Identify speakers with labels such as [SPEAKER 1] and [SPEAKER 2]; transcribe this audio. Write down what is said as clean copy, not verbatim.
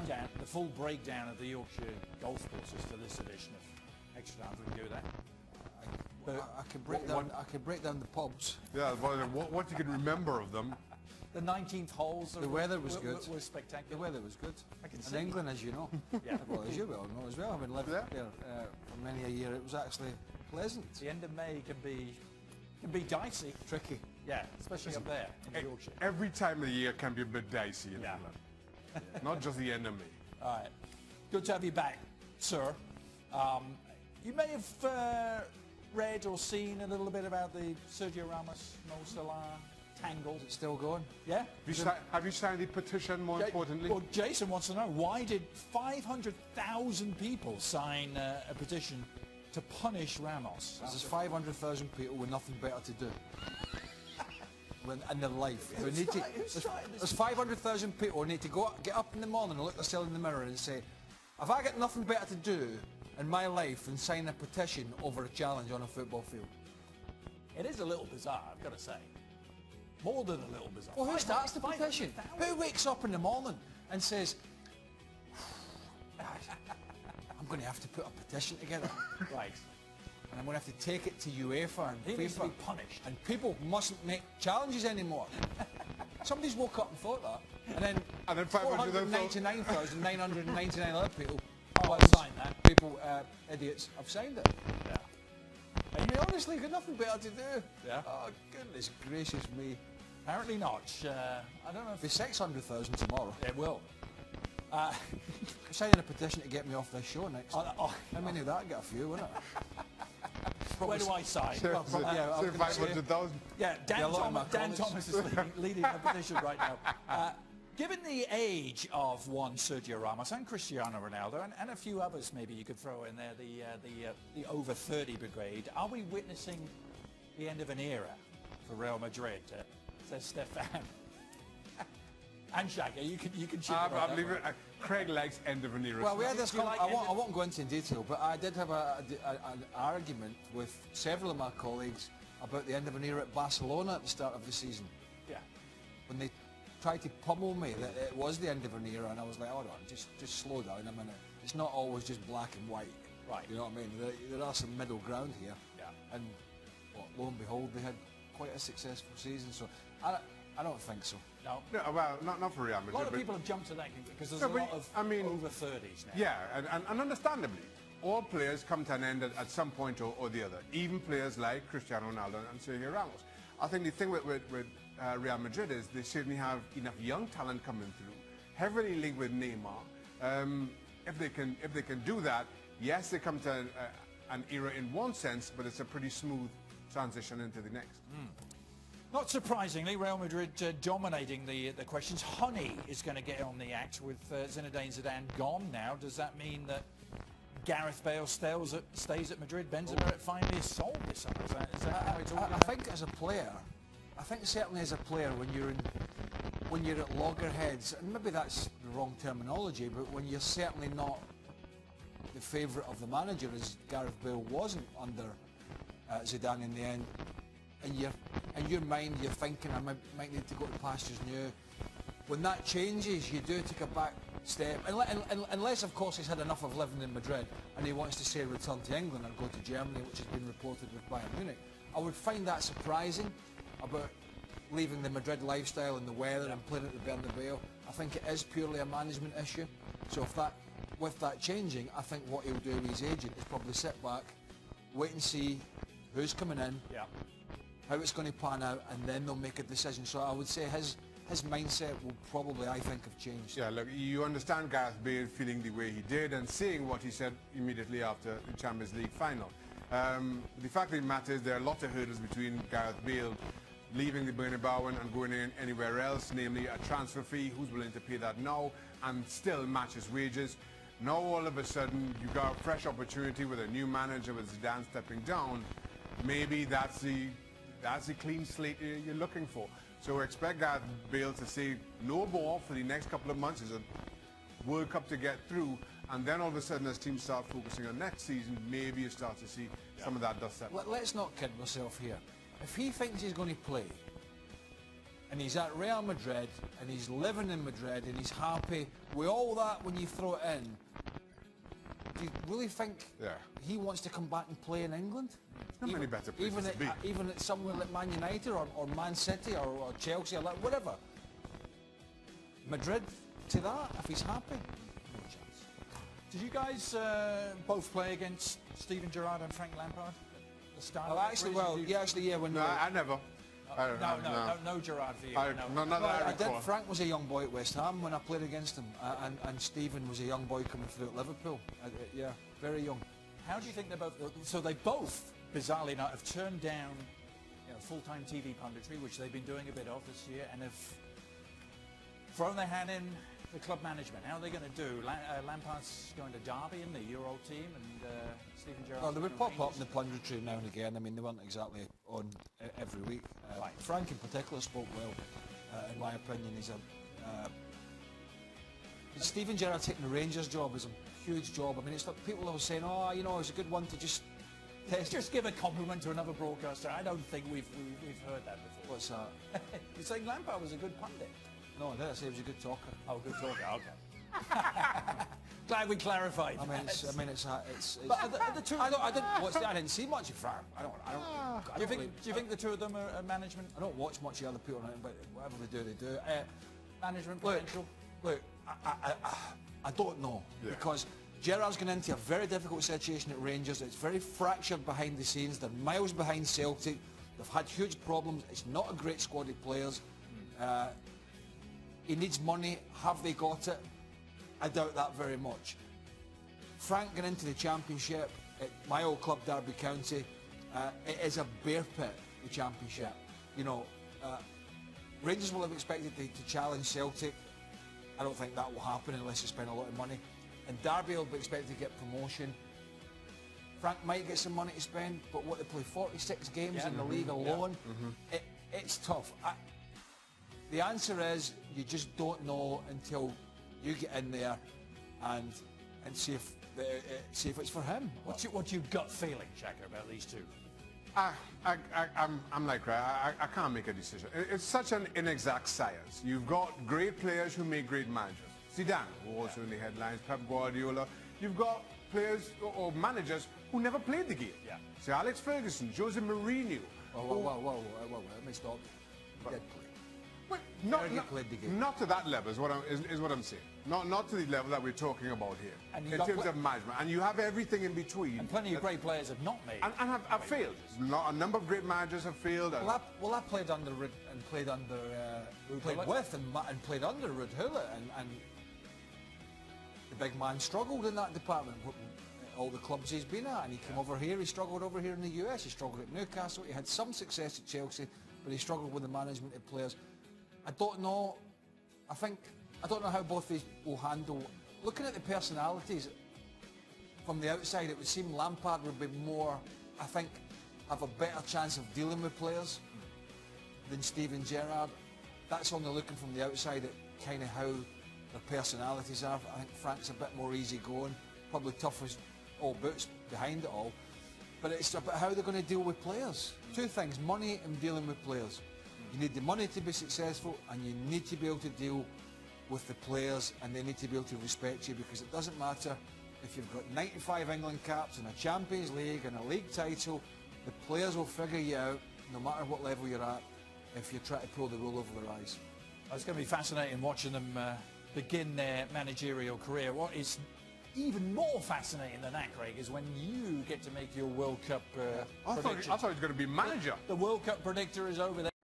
[SPEAKER 1] rundown, the full breakdown of the Yorkshire golf courses for this edition of Extra Time. We can do that.
[SPEAKER 2] I can break down the pubs.
[SPEAKER 3] Yeah, what you can remember of them.
[SPEAKER 1] The 19th holes.
[SPEAKER 2] The weather was good.
[SPEAKER 1] Was spectacular.
[SPEAKER 2] The weather was good.
[SPEAKER 1] I can
[SPEAKER 2] in
[SPEAKER 1] see.
[SPEAKER 2] England, as you know.
[SPEAKER 1] Yeah.
[SPEAKER 2] Well, as you well know as well. Having lived there for many a year, it was actually pleasant.
[SPEAKER 1] The end of May can be dicey.
[SPEAKER 2] Tricky.
[SPEAKER 1] Yeah, especially up there in Yorkshire.
[SPEAKER 3] Every time of the year can be a bit dicey in
[SPEAKER 1] Yeah.
[SPEAKER 3] England. Not just the end of May.
[SPEAKER 1] All right. Good to have you back, sir. You may have read or seen a little bit about the Sergio Ramos, Mo Salah tangle.
[SPEAKER 2] Is it still going?
[SPEAKER 1] Yeah?
[SPEAKER 3] Have you signed the petition, more importantly?
[SPEAKER 1] Well, Jason wants to know, why did 500,000 people sign a petition to punish Ramos?
[SPEAKER 2] There's 500,000 people with nothing better to do in their life. There's 500,000 people who need to get up in the morning and look themselves in the mirror and say, have I got nothing better to do in my life than sign a petition over a challenge on a football field?
[SPEAKER 1] It is a little bizarre, I've got to say. More than a little bizarre.
[SPEAKER 2] Well, who starts the petition? Who wakes up in the morning and says, I'm going to have to put a petition together.
[SPEAKER 1] Right.
[SPEAKER 2] And I'm going to have to take it to UEFA and
[SPEAKER 1] He needs to
[SPEAKER 2] FIFA.
[SPEAKER 1] be punished.
[SPEAKER 2] And people mustn't make challenges anymore. Somebody's woke up and thought that. And then 499,999 other people,
[SPEAKER 1] Sign that.
[SPEAKER 2] people, idiots, have signed it.
[SPEAKER 1] Yeah.
[SPEAKER 2] And you honestly got nothing better to do.
[SPEAKER 1] Yeah.
[SPEAKER 2] Oh, goodness gracious me.
[SPEAKER 1] Apparently not. I don't know
[SPEAKER 2] It'll be
[SPEAKER 1] if
[SPEAKER 2] 600,000 tomorrow.
[SPEAKER 1] it will.
[SPEAKER 2] Signing a petition to get me off this show next.
[SPEAKER 1] Oh,
[SPEAKER 2] How many of that get a few, wouldn't it?
[SPEAKER 1] where do I sign?
[SPEAKER 3] Sure,
[SPEAKER 2] probably, yeah, I was gonna say-
[SPEAKER 3] 500,000.
[SPEAKER 1] Yeah,
[SPEAKER 2] Yeah, a lot of my
[SPEAKER 1] Dan
[SPEAKER 2] colleagues.
[SPEAKER 1] Thomas is leading the petition right now. Given the age of one Sergio Ramos and Cristiano Ronaldo and a few others maybe you could throw in there, the over 30 brigade, are we witnessing the end of an era for Real Madrid? Says Stefan. And Shaggy, you can chip in
[SPEAKER 3] I
[SPEAKER 1] on
[SPEAKER 3] believe
[SPEAKER 1] that
[SPEAKER 3] it. Craig likes end of an era.
[SPEAKER 2] Well, we had this.
[SPEAKER 1] Do you like
[SPEAKER 2] I won't go into in detail, but I did have an argument with several of my colleagues about the end of an era at Barcelona at the start of the season,
[SPEAKER 1] Yeah.
[SPEAKER 2] when they tried to pummel me that it was the end of an era, and I was like, hold on, just slow down a minute. It's not always just black and white.
[SPEAKER 1] Right.
[SPEAKER 2] You know what I mean? There are some middle ground here.
[SPEAKER 1] Yeah.
[SPEAKER 2] And lo and behold, they had quite a successful season. So I don't think so.
[SPEAKER 1] No.
[SPEAKER 3] No, well, not for Real
[SPEAKER 1] A
[SPEAKER 3] Madrid.
[SPEAKER 1] lot of
[SPEAKER 3] but-
[SPEAKER 1] people have jumped to that because there's
[SPEAKER 3] No,
[SPEAKER 1] a
[SPEAKER 3] but,
[SPEAKER 1] lot of
[SPEAKER 3] I mean,
[SPEAKER 1] over 30s now.
[SPEAKER 3] Yeah, and understandably, all players come to an end at some point or the other. Even players like Cristiano Ronaldo and Sergio Ramos. I think the thing with Real Madrid is they certainly have enough young talent coming through, heavily linked with Neymar. If they can do that, yes, they come to an era in one sense, but it's a pretty smooth transition into the next.
[SPEAKER 1] Not surprisingly, Real Madrid dominating the questions. Honey is going to get on the act with Zinedine Zidane gone now. Does that mean that Gareth Bale stays at Madrid? Benzema finally is sold this summer. Is that how it's all
[SPEAKER 2] I think as a player, I think certainly as a player when you're at loggerheads, and maybe that's the wrong terminology, but when you're certainly not the favourite of the manager, as Gareth Bale wasn't under Zidane in the end, and in your mind you're thinking I might need to go to pastures new. When that changes, you do take a back step, unless of course he's had enough of living in Madrid and he wants to say return to England or go to Germany, which has been reported with Bayern Munich. I would find that surprising about leaving the Madrid lifestyle and the weather and playing at the Bernabeu. I think it is purely a management issue. So with that changing, I think what he'll do with his agent is probably sit back, wait and see who's coming in, how it's going to pan out, and then they'll make a decision. So I would say his mindset will probably, I think, have changed.
[SPEAKER 3] Yeah, look, you understand Gareth Bale feeling the way he did and saying what he said immediately after the Champions League final. The fact of the matter is there are a lot of hurdles between Gareth Bale leaving the Bernabeu and going in anywhere else, namely a transfer fee, who's willing to pay that now and still match his wages. Now all of a sudden you got a fresh opportunity with a new manager, with Zidane stepping down. Maybe that's the clean slate you're looking for. So expect Gareth Bale to say no more for the next couple of months. There's a World Cup to get through, and then all of a sudden as teams start focusing on next season, maybe you start to see some of that dust settle.
[SPEAKER 2] Let's not kid ourselves here. If he thinks he's going to play and he's at Real Madrid, and he's living in Madrid, and he's happy with all that when you throw it in. Do you really think he wants to come back and play in England?
[SPEAKER 3] Not many better places
[SPEAKER 2] even
[SPEAKER 3] to
[SPEAKER 2] at,
[SPEAKER 3] be.
[SPEAKER 2] even at somewhere like Man United or Man City or Chelsea or like whatever. Madrid to that, if he's happy, no chance.
[SPEAKER 1] Did you guys both play against Steven Gerrard and Frank Lampard at the start?
[SPEAKER 2] Oh, actually, well, yeah, when
[SPEAKER 3] No, I never.
[SPEAKER 1] No Gerrard for you.
[SPEAKER 3] Not that I
[SPEAKER 2] I did.
[SPEAKER 3] recall.
[SPEAKER 2] Frank was a young boy at West Ham when I played against him, and Stephen was a young boy coming through at Liverpool. Yeah, very young.
[SPEAKER 1] How do you think they both? So they both, bizarrely enough, have turned down full-time TV punditry, which they've been doing a bit of this year, and have thrown their hand in the club management. How are they going to do? Lampard's going to Derby in the Euro team, and Steven Gerrard.
[SPEAKER 2] Well, they would pop up in the punditry now and again. I mean, they weren't exactly on every week.
[SPEAKER 1] Right.
[SPEAKER 2] Frank in particular spoke well, in my opinion. He's Steven Gerrard taking the Rangers job is a huge job. I mean, it's like people are saying, oh, you know, it's a good one to just test.
[SPEAKER 1] Just give a compliment to another broadcaster. I don't think we've heard that before.
[SPEAKER 2] What's that?
[SPEAKER 1] You're saying Lampard was a good pundit?
[SPEAKER 2] No, I didn't say he was a good talker.
[SPEAKER 1] Oh, good talker. Okay. Glad we clarified.
[SPEAKER 2] I mean, it's.
[SPEAKER 1] But the two.
[SPEAKER 2] I didn't see much of Frank.
[SPEAKER 1] Do you think the two of them are management?
[SPEAKER 2] I don't watch much of the other people, but whatever they do, they do.
[SPEAKER 1] Management
[SPEAKER 2] Look,
[SPEAKER 1] potential.
[SPEAKER 2] I don't know because Gerrard's gone into a very difficult situation at Rangers. It's very fractured behind the scenes. They're miles behind Celtic. They've had huge problems. It's not a great squad of players. He needs money. Have they got it? I doubt that very much. Frank got into the Championship at my old club, Derby County. It is a bear pit, the Championship. You know, Rangers will have expected to challenge Celtic. I don't think that will happen unless you spend a lot of money. And Derby will be expected to get promotion. Frank might get some money to spend, but what, they play 46 games in the league alone? It's tough. The answer is you just don't know until you get in there and see if it's for him.
[SPEAKER 1] What's your gut feeling, Shaka, about these two?
[SPEAKER 3] I'm like, right, I can't make a decision. It's such an inexact science. You've got great players who make great managers. Zidane, who also in the headlines, Pep Guardiola. You've got players or managers who never played the game.
[SPEAKER 1] Yeah.
[SPEAKER 3] Say Alex Ferguson, Jose Mourinho.
[SPEAKER 2] Whoa, let me stop. He did play.
[SPEAKER 3] Not to that level is what I'm saying. Not to the level that we're talking about here.
[SPEAKER 1] And
[SPEAKER 3] in terms of management. And you have everything in between.
[SPEAKER 1] And plenty of great players have not made.
[SPEAKER 3] And have failed. A number of great managers have failed.
[SPEAKER 2] Well, I played under Ruud and played under played under Ruud Gullit, and the big man struggled in that department. All the clubs he's been at, and he came over here. He struggled over here in the US. He struggled at Newcastle. He had some success at Chelsea, but he struggled with the management of players. I don't know. I don't know how both these will handle. Looking at the personalities from the outside, it would seem Lampard would be more, I think, have a better chance of dealing with players than Steven Gerrard. That's only looking from the outside at kind of how their personalities are. I think Frank's a bit more easygoing, probably tough as all boots behind it all. But it's about how they're going to deal with players. Two things: money and dealing with players. You need the money to be successful, and you need to be able to deal with the players, and they need to be able to respect you, because it doesn't matter if you've got 95 England caps and a Champions League and a league title. The players will figure you out, no matter what level you're at, if you try to pull the wool over their eyes.
[SPEAKER 1] It's going to be fascinating watching them begin their managerial career. What is even more fascinating than that, Craig, is when you get to make your World Cup
[SPEAKER 3] I thought he was going to be manager.
[SPEAKER 1] The World Cup predictor is over there.